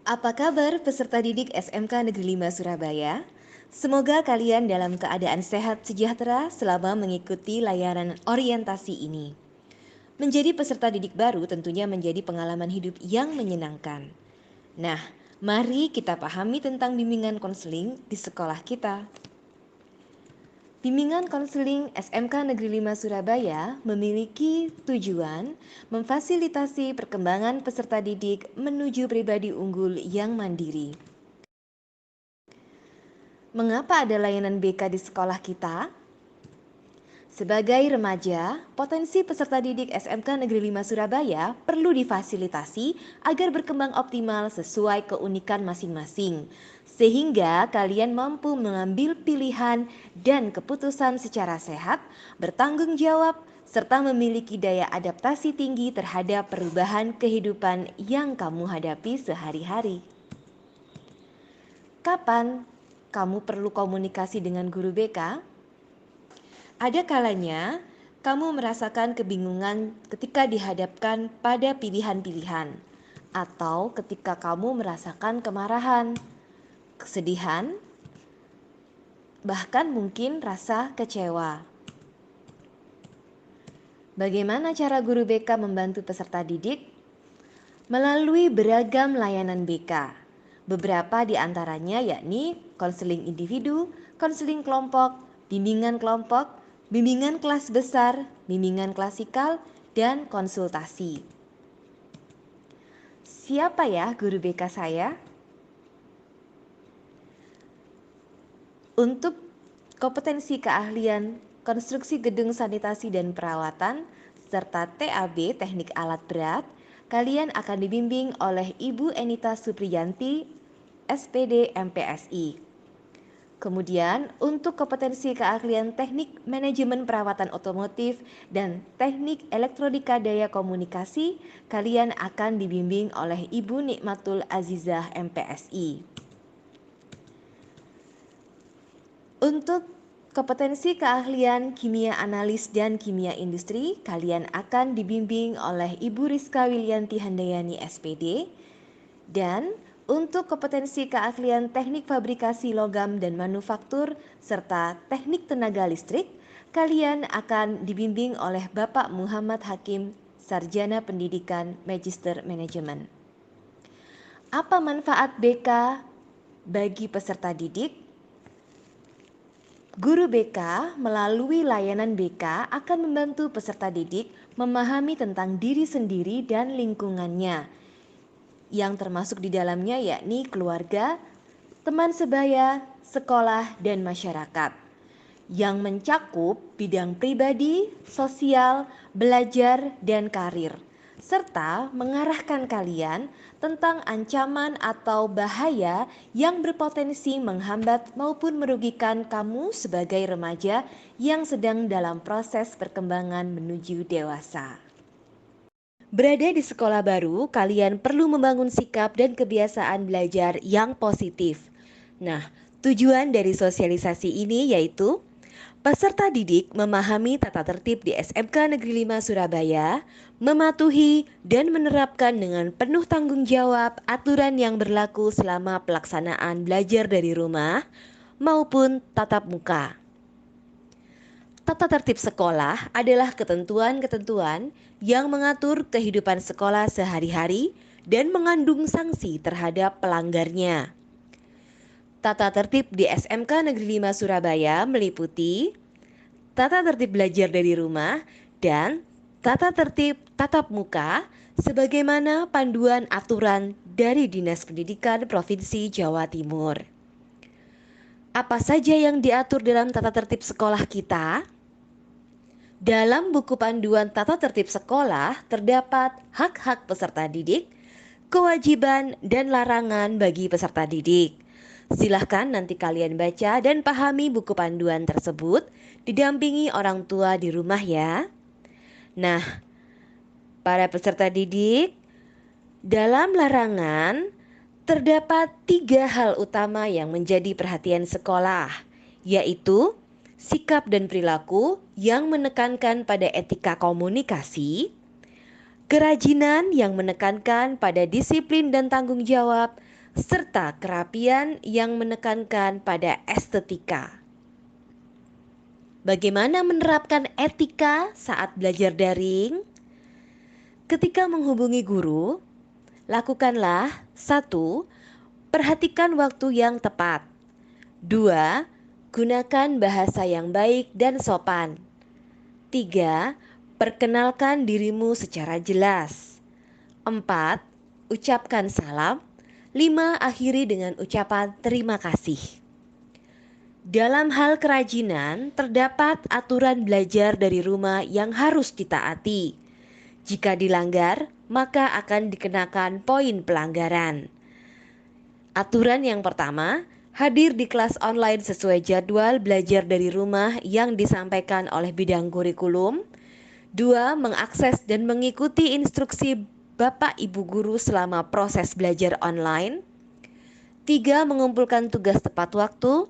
Apa kabar peserta didik SMK Negeri 5 Surabaya? Semoga kalian dalam keadaan sehat sejahtera selama mengikuti layanan orientasi ini. Menjadi peserta didik baru tentunya menjadi pengalaman hidup yang menyenangkan. Nah, mari kita pahami tentang bimbingan konseling di sekolah kita. Bimbingan konseling SMK Negeri 5 Surabaya memiliki tujuan memfasilitasi perkembangan peserta didik menuju pribadi unggul yang mandiri. Mengapa ada layanan BK di sekolah kita? Sebagai remaja, potensi peserta didik SMK Negeri 5 Surabaya perlu difasilitasi agar berkembang optimal sesuai keunikan masing-masing, sehingga kalian mampu mengambil pilihan dan keputusan secara sehat, bertanggung jawab, serta memiliki daya adaptasi tinggi terhadap perubahan kehidupan yang kamu hadapi sehari-hari. Kapan kamu perlu komunikasi dengan guru BK? Ada kalanya kamu merasakan kebingungan ketika dihadapkan pada pilihan-pilihan, atau ketika kamu merasakan kemarahan, kesedihan, bahkan mungkin rasa kecewa. Bagaimana cara guru BK membantu peserta didik? Melalui beragam layanan BK. Beberapa di antaranya yakni konseling individu, konseling kelompok, bimbingan kelas besar, bimbingan klasikal, dan konsultasi. Siapa ya guru BK saya? Untuk kompetensi keahlian konstruksi gedung sanitasi dan perawatan, serta TAB teknik alat berat, kalian akan dibimbing oleh Ibu Enita Supriyanti, SPD MPSI. Kemudian untuk kompetensi keahlian teknik manajemen perawatan otomotif dan teknik elektronika daya komunikasi, kalian akan dibimbing oleh Ibu Nikmatul Azizah MPSI. Untuk kompetensi keahlian kimia analis dan kimia industri, kalian akan dibimbing oleh Ibu Rizka Wilianti Handayani SPD. Dan untuk kompetensi keahlian teknik fabrikasi logam dan manufaktur serta teknik tenaga listrik, kalian akan dibimbing oleh Bapak Muhammad Hakim, Sarjana Pendidikan Magister Manajemen. Apa manfaat BK bagi peserta didik? Guru BK melalui layanan BK akan membantu peserta didik memahami tentang diri sendiri dan lingkungannya, yang termasuk di dalamnya yakni keluarga, teman sebaya, sekolah, dan masyarakat, yang mencakup bidang pribadi, sosial, belajar, dan karir, serta mengarahkan kalian tentang ancaman atau bahaya yang berpotensi menghambat maupun merugikan kamu sebagai remaja yang sedang dalam proses perkembangan menuju dewasa. Berada di sekolah baru, kalian perlu membangun sikap dan kebiasaan belajar yang positif. Nah, tujuan dari sosialisasi ini yaitu peserta didik memahami tata tertib di SMK Negeri 5 Surabaya, mematuhi dan menerapkan dengan penuh tanggung jawab aturan yang berlaku selama pelaksanaan belajar dari rumah maupun tatap muka. Tata tertib sekolah adalah ketentuan-ketentuan yang mengatur kehidupan sekolah sehari-hari dan mengandung sanksi terhadap pelanggarnya. Tata tertib di SMK Negeri 5 Surabaya meliputi tata tertib belajar dari rumah dan tata tertib tatap muka sebagaimana panduan aturan dari Dinas Pendidikan Provinsi Jawa Timur. Apa saja yang diatur dalam tata tertib sekolah kita? Dalam buku panduan tata tertib sekolah terdapat hak-hak peserta didik, kewajiban dan larangan bagi peserta didik. Silahkan nanti kalian baca dan pahami buku panduan tersebut, didampingi orang tua di rumah ya. Nah, para peserta didik, dalam larangan terdapat 3 hal utama yang menjadi perhatian sekolah, yaitu sikap dan perilaku yang menekankan pada etika komunikasi, kerajinan yang menekankan pada disiplin dan tanggung jawab, serta kerapian yang menekankan pada estetika. Bagaimana menerapkan etika saat belajar daring? Ketika menghubungi guru, lakukanlah 1. Perhatikan waktu yang tepat. 2. Gunakan bahasa yang baik dan sopan. 3. Perkenalkan dirimu secara jelas. 4. Ucapkan salam. 5. Akhiri dengan ucapan terima kasih. Dalam hal kerajinan, terdapat aturan belajar dari rumah yang harus ditaati. Jika dilanggar, maka akan dikenakan poin pelanggaran. Aturan yang pertama, hadir di kelas online sesuai jadwal belajar dari rumah yang disampaikan oleh bidang kurikulum. 2. Mengakses dan mengikuti instruksi Bapak Ibu Guru selama proses belajar online. 3. Mengumpulkan tugas tepat waktu.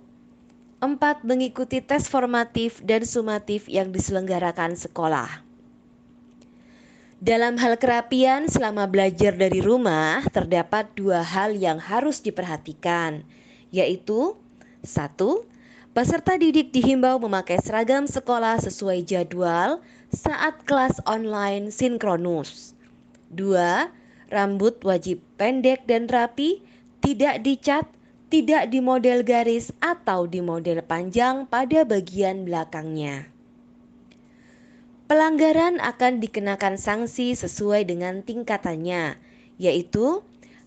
4. Mengikuti tes formatif dan sumatif yang diselenggarakan sekolah. Dalam hal kerapian selama belajar dari rumah, terdapat 2 hal yang harus diperhatikan, yaitu 1. Peserta didik dihimbau memakai seragam sekolah sesuai jadwal saat kelas online sinkronus. 2. Rambut wajib pendek dan rapi, tidak dicat, tidak dimodel garis atau dimodel panjang pada bagian belakangnya. Pelanggaran akan dikenakan sanksi sesuai dengan tingkatannya, yaitu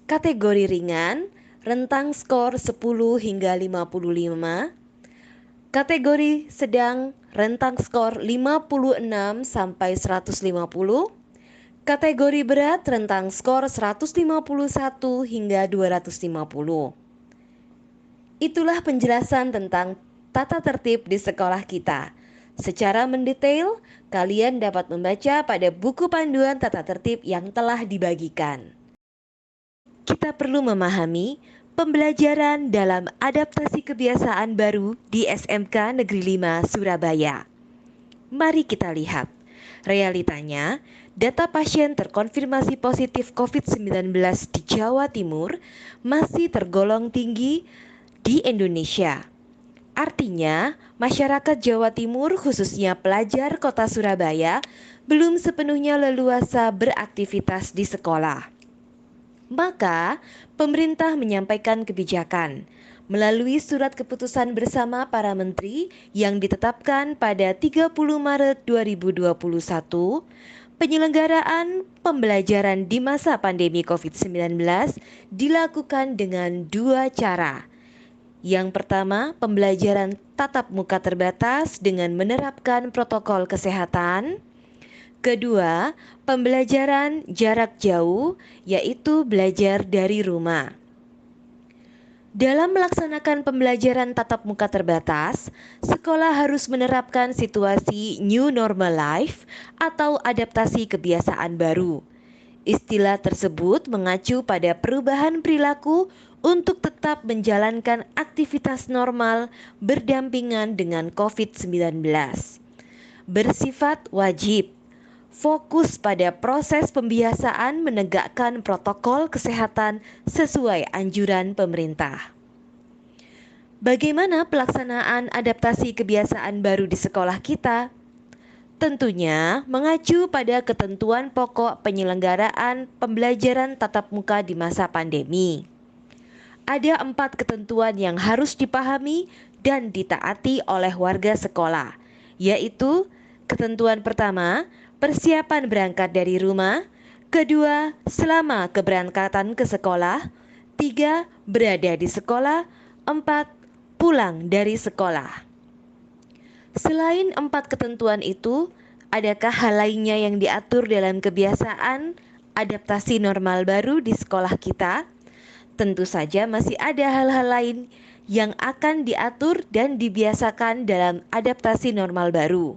kategori ringan, rentang skor 10 hingga 55, kategori sedang, rentang skor 56 sampai 150, kategori berat, rentang skor 151 hingga 250. Itulah penjelasan tentang tata tertib di sekolah kita. Secara mendetail, kalian dapat membaca pada buku panduan tata tertib yang telah dibagikan. Kita perlu memahami pembelajaran dalam adaptasi kebiasaan baru di SMK Negeri 5 Surabaya. Mari kita lihat. Realitanya, data pasien terkonfirmasi positif COVID-19 di Jawa Timur masih tergolong tinggi di Indonesia. Artinya, masyarakat Jawa Timur khususnya pelajar Kota Surabaya belum sepenuhnya leluasa beraktivitas di sekolah. Maka, pemerintah menyampaikan kebijakan melalui surat keputusan bersama para menteri yang ditetapkan pada 30 Maret 2021, penyelenggaraan pembelajaran di masa pandemi COVID-19 dilakukan dengan 2 cara. Yang pertama, pembelajaran tatap muka terbatas dengan menerapkan protokol kesehatan. Kedua, pembelajaran jarak jauh, yaitu belajar dari rumah. Dalam melaksanakan pembelajaran tatap muka terbatas, sekolah harus menerapkan situasi new normal life atau adaptasi kebiasaan baru. Istilah tersebut mengacu pada perubahan perilaku untuk tetap menjalankan aktivitas normal berdampingan dengan COVID-19. Bersifat wajib, fokus pada proses pembiasaan menegakkan protokol kesehatan sesuai anjuran pemerintah. Bagaimana pelaksanaan adaptasi kebiasaan baru di sekolah kita? Tentunya mengacu pada ketentuan pokok penyelenggaraan pembelajaran tatap muka di masa pandemi. Ada 4 ketentuan yang harus dipahami dan ditaati oleh warga sekolah, yaitu ketentuan pertama, persiapan berangkat dari rumah. Kedua, selama keberangkatan ke sekolah. 3, berada di sekolah. 4, pulang dari sekolah. Selain 4 ketentuan itu, adakah hal lainnya yang diatur dalam kebiasaan adaptasi normal baru di sekolah kita? Tentu saja masih ada hal-hal lain yang akan diatur dan dibiasakan dalam adaptasi normal baru.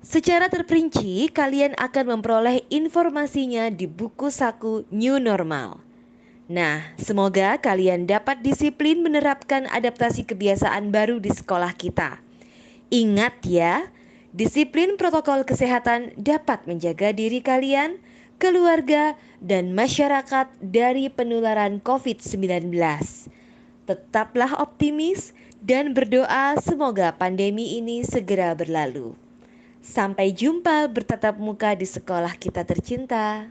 Secara terperinci, kalian akan memperoleh informasinya di buku saku New Normal. Nah, semoga kalian dapat disiplin menerapkan adaptasi kebiasaan baru di sekolah kita. Ingat ya, disiplin protokol kesehatan dapat menjaga diri kalian, keluarga, dan masyarakat dari penularan COVID-19. Tetaplah optimis dan berdoa semoga pandemi ini segera berlalu. Sampai jumpa bertatap muka di sekolah kita tercinta.